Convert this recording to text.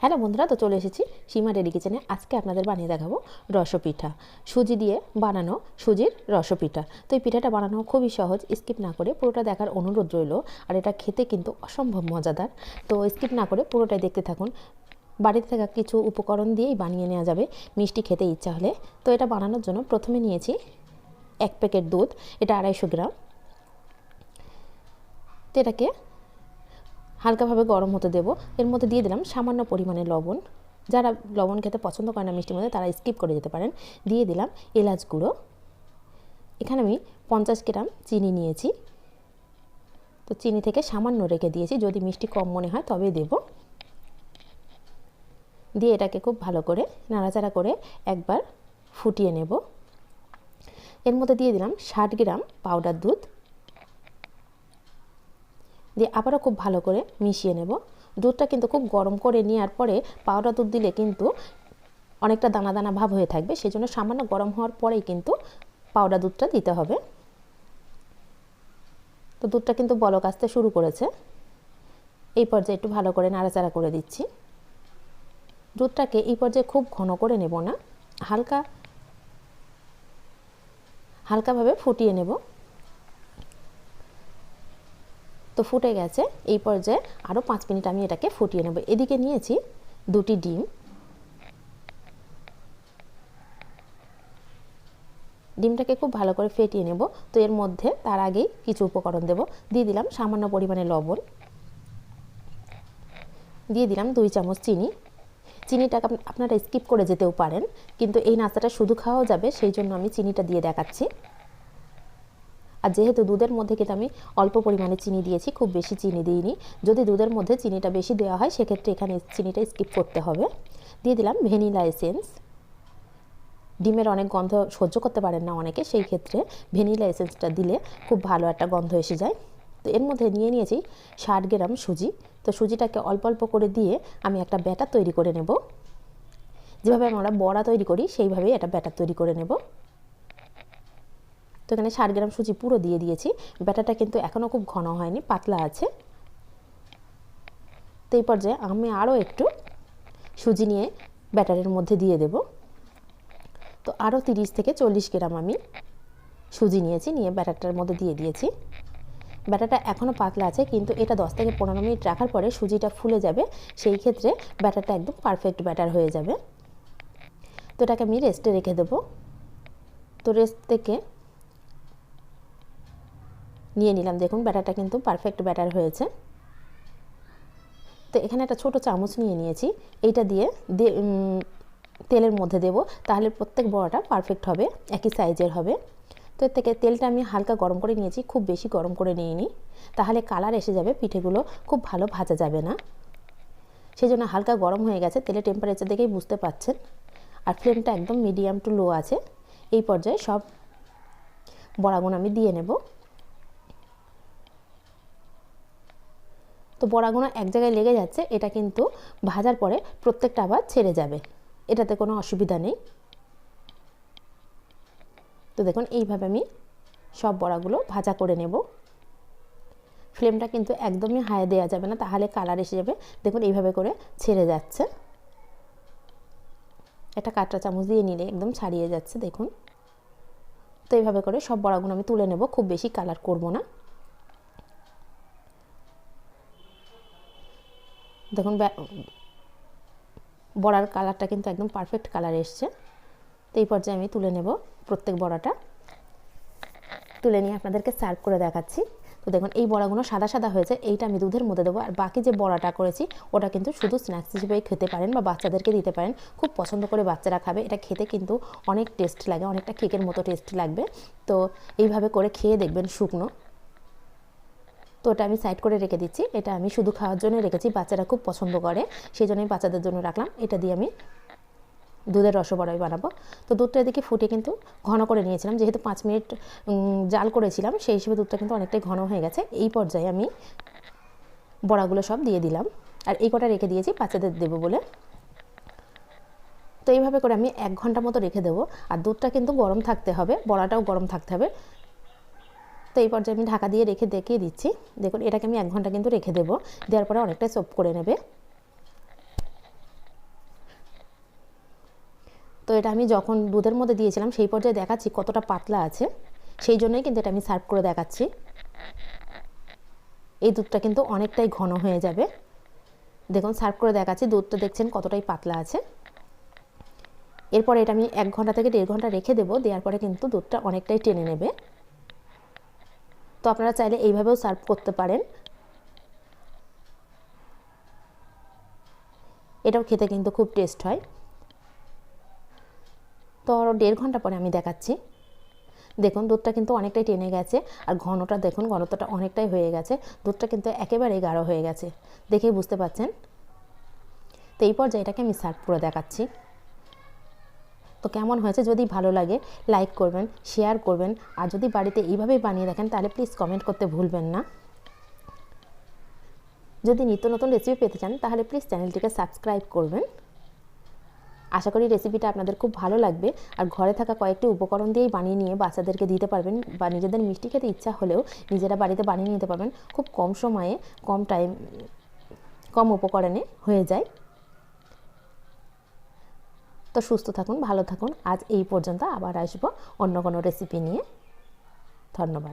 Hello বন্ধুরা, তো চলে এসেছি সীমা ডেলি কিচেনে। আজকে আপনাদের বানিয়ে দেখাবো রস পিঠা, সুজি দিয়ে বানানো সুজির রস পিঠা। তো এই পিঠাটা বানানো খুবই সহজ, স্কিপ না করে পুরোটা দেখার অনুরোধ রইল। আর এটা খেতে কিন্তু অসম্ভব মজাদার, তো স্কিপ না করে পুরোটাই দেখতে থাকুন। বাড়িতে থাকা কিছু উপকরণ দিয়েই বানিয়ে নেওয়া যাবে মিষ্টি খেতে ইচ্ছা হলে। তো এটা বানানোর জন্য প্রথমে নিয়েছি 1 প্যাকেট দুধ, এটা 250 গ্রাম। তো এটাকে হালকাভাবে গরম হতে দেব। এর মধ্যে দিয়ে দিলাম সামান্য পরিমাণে লবণ। যারা লবণ খেতে পছন্দ করে না মিষ্টির মধ্যে, তারা স্কিপ করে যেতে পারেন। দিয়ে দিলাম এলাচ গুঁড়ো। এখানে আমি 50 গ্রাম চিনি নিয়েছি। তো চিনি থেকে সামান্য রেখে দিয়েছি, যদি মিষ্টি কম মনে হয় তবে দেব। দিয়ে এটাকে খুব ভালো করে নাড়াচাড়া করে একবার ফুটিয়ে নেব। এর মধ্যে দিয়ে দিলাম 60 গ্রাম পাউডার দুধ। দিয়ে আবারও খুব ভালো করে মিশিয়ে নেব। দুধটা কিন্তু খুব গরম করে নেওয়ার পরে পাউডার দুধ দিলে কিন্তু অনেকটা দানা দানা ভাব হয়ে থাকবে, সেজন্য সামান্য গরম হওয়ার পরেই কিন্তু পাউডার দুধটা দিতে হবে। তো দুধটা কিন্তু বলক আসতে শুরু করেছে। এই পর্যায়ে একটু ভালো করে নাড়াচাড়া করে দিচ্ছি। দুধটাকে এই পর্যায়ে খুব ঘন করে নেব না, হালকাভাবে ফুটিয়ে নেব। তো ফুটে গেছে। এই পর্যায়ে আরও 5 মিনিট আমি এটাকে ফুটিয়ে নেব। এদিকে নিয়েছি 2টি ডিম। ডিমটাকে খুব ভালো করে ফেটিয়ে নেব। তো এর মধ্যে তার আগেই কিছু উপকরণ দেব। দিয়ে দিলাম সামান্য পরিমাণে লবণ, দিয়ে দিলাম 2 চামচ চিনি। চিনিটাকে আপনারা স্কিপ করে যেতেও পারেন, কিন্তু এই নাস্তাটা শুধু খাওয়াও যাবে, সেই জন্য আমি চিনিটা দিয়ে দেখাচ্ছি। আর যেহেতু দুধের মধ্যে কিন্তু আমি অল্প পরিমাণে চিনি দিয়েছি, খুব বেশি চিনি দিইনি। যদি দুধের মধ্যে চিনিটা বেশি দেওয়া হয়, সেক্ষেত্রে এখানে চিনিটা স্কিপ করতে হবে। দিয়ে দিলাম ভ্যানিলা এসেন্স। ডিমের অনেক গন্ধ সহ্য করতে পারেন না অনেকে, সেই ক্ষেত্রে ভ্যানিলা এসেন্সটা দিলে খুব ভালো একটা গন্ধ এসে যায়। তো এর মধ্যে নিয়েছি 60 গ্রাম সুজি। তো সুজিটাকে অল্প অল্প করে দিয়ে আমি একটা ব্যাটার তৈরি করে নেব। যেভাবে আমরা বড়া তৈরি করি সেইভাবেই এটা ব্যাটার তৈরি করে নেব। তো এখানে 60 গ্রাম সুজি পুরো দিয়ে দিয়েছি। ব্যাটারটা কিন্তু এখনও খুব ঘন হয়নি, পাতলা আছে। তো এই পর্যায়ে আমি আরও একটু সুজি নিয়ে ব্যাটারের মধ্যে দিয়ে দেব। তো আরও 30 থেকে 40 গ্রাম আমি সুজি নিয়েছি, নিয়ে ব্যাটারটার মধ্যে দিয়ে দিয়েছি। ব্যাটারটা এখনও পাতলা আছে, কিন্তু এটা 10 থেকে 15 মিনিট রাখার পরে সুজিটা ফুলে যাবে, সেই ক্ষেত্রে ব্যাটারটা একদম পারফেক্ট ব্যাটার হয়ে যাবে। তো এটাকে আমি রেস্টে রেখে দেব। তো রেস্ট থেকে নিয়ে নিলাম, দেখুন ব্যাটারটা কিন্তু পারফেক্ট ব্যাটার হয়েছে। তো এখানে একটা ছোট চামচ নিয়ে নিয়েছি, এইটা দিয়ে তেলের মধ্যে দেব, তাহলে প্রত্যেক বড়াটা পারফেক্ট হবে, একই সাইজের হবে। তো এর থেকে তেলটা আমি হালকা গরম করে নিয়েছি, খুব বেশি গরম করে নিইনি, তাহলে কালার এসে যাবে, পিঠেগুলো খুব ভালো ভাজা যাবে না। সেই জন্য হালকা গরম হয়ে গেছে, তেলের টেম্পারেচার দেখেই বুঝতে পাচ্ছেন। আর ফ্লেমটা একদম মিডিয়াম টু লো আছে। এই পর্যায়ে সব বড়াগুলো আমি দিয়ে নেব। তো বড়াগুলো এক জায়গায় লেগে যাচ্ছে, এটা কিন্তু ভাজার পরে প্রত্যেকটা আবার ছেড়ে যাবে, এটাতে কোনো অসুবিধা নেই। তো দেখুন এইভাবে আমি সব বড়াগুলো ভাজা করে নেব। ফ্লেমটা কিন্তু একদমই হাই দেওয়া যাবে না, তাহলে কালার এসে যাবে। দেখুন এইভাবে করে ছেড়ে যাচ্ছে, একটা কাঁটা চামচ দিয়ে নিলে একদম ছাড়িয়ে যাচ্ছে, দেখুন। তো এইভাবে করে সব বড়াগুলো আমি তুলে নেব, খুব বেশি কালার করব না। দেখুন বড়ার কালারটা কিন্তু একদম পারফেক্ট কালার এসছে। তো এই পর্যায়ে আমি তুলে নেব প্রত্যেক বড়াটা। তুলে নিয়ে আপনাদেরকে সার্ভ করে দেখাচ্ছি। তো দেখুন এই বড়াগুলো সাদা সাদা হয়েছে, এইটা আমি দুধের মধ্যে দেবো। আর বাকি যে বড়াটা করেছি ওটা কিন্তু শুধু স্ন্যাক্স হিসেবে খেতে পারেন বা বাচ্চাদেরকে দিতে পারেন, খুব পছন্দ করে বাচ্চারা খাবে। এটা খেতে কিন্তু অনেক টেস্ট লাগে, অনেকটা কেকের মতো টেস্ট লাগবে। তো এইভাবে করে খেয়ে দেখবেন শুকনো। তো ওটা আমি সাইড করে রেখে দিচ্ছি, এটা আমি শুধু খাওয়ার জন্য রেখেছি, বাচ্চারা খুব পছন্দ করে, সেই জন্যই বাচ্চাদের জন্য রাখলাম। এটা দিয়ে আমি দুধের রসবড়াই বানাবো। তো দুধটা এদিকে ফুটে কিন্তু ঘন করে নিয়েছিলাম, যেহেতু 5 মিনিট জাল করেছিলাম, সেই হিসেবে দুধটা কিন্তু অনেকটাই ঘন হয়ে গেছে। এই পর্যায়ে আমি বড়াগুলো সব দিয়ে দিলাম, আর এই কটা রেখে দিয়েছি বাচ্চাদের দেবো বলে। তো এইভাবে করে আমি 1 ঘন্টা মতো রেখে দেবো। আর দুধটা কিন্তু গরম থাকতে হবে, বড়াটাও গরম থাকতে হবে। তো এই পর্যায়ে আমি ঢাকা দিয়ে রেখে দেখিয়ে দিচ্ছি। দেখুন এটাকে আমি 1 ঘন্টা কিন্তু রেখে দেবো, দেওয়ার পরে অনেকটাই সফট করে নেবে। তো এটা আমি যখন দুধের মধ্যে দিয়েছিলাম সেই পর্যায়ে দেখাচ্ছি কতটা পাতলা আছে, সেই জন্যই কিন্তু এটা আমি সার্ভ করে দেখাচ্ছি। এই দুধটা কিন্তু অনেকটাই ঘন হয়ে যাবে। দেখুন সার্ভ করে দেখাচ্ছি, দুধটা দেখছেন কতটাই পাতলা আছে। এরপরে এটা আমি 1 ঘন্টা থেকে 1.5 ঘন্টা রেখে দেবো, দেওয়ার পরে কিন্তু দুধটা অনেকটাই টেনে নেবে। তো আপনারা চাইলে এইভাবেও সার্ভ করতে পারেন, এটাও খেতে কিন্তু খুব টেস্ট হয়। তো 1.5 ঘন্টা পরে আমি দেখাচ্ছি। দেখুন দুধটা কিন্তু অনেকটাই টেনে গেছে, আর ঘনটা দেখুন, ঘনত্বটা অনেকটাই হয়ে গেছে, দুধটা কিন্তু একেবারেই গাঢ় হয়ে গেছে, দেখেই বুঝতে পারছেন। তো এই পর্যায়ে এটাকে আমি সার্ভ করে দেখাচ্ছি। তো কেমন হয়েছে যদি ভালো লাগে লাইক করবেন, শেয়ার করবেন, আর যদি বাড়িতে এইভাবেই বানিয়ে দেখেন তাহলে প্লিজ কমেন্ট করতে ভুলবেন না। যদি নিত্য নতুন রেসিপি পেতে চান তাহলে প্লিজ চ্যানেলটিকে সাবস্ক্রাইব করবেন। আশা করি রেসিপিটা আপনাদের খুব ভালো লাগবে, আর ঘরে থাকা কয়েকটি উপকরণ দিয়েই বানিয়ে নিয়ে বাচ্চাদেরকে দিতে পারবেন, বা নিজেদের মিষ্টি খেতে ইচ্ছা হলেও নিজেরা বাড়িতে বানিয়ে নিতে পারবেন। খুব কম সময়ে, কম উপকরণে হয়ে যায়। তো সুস্থ থাকুন, ভালো থাকুন। আজ এই পর্যন্ত, আবার আসবো অন্য কোনো রেসিপি নিয়ে। ধন্যবাদ।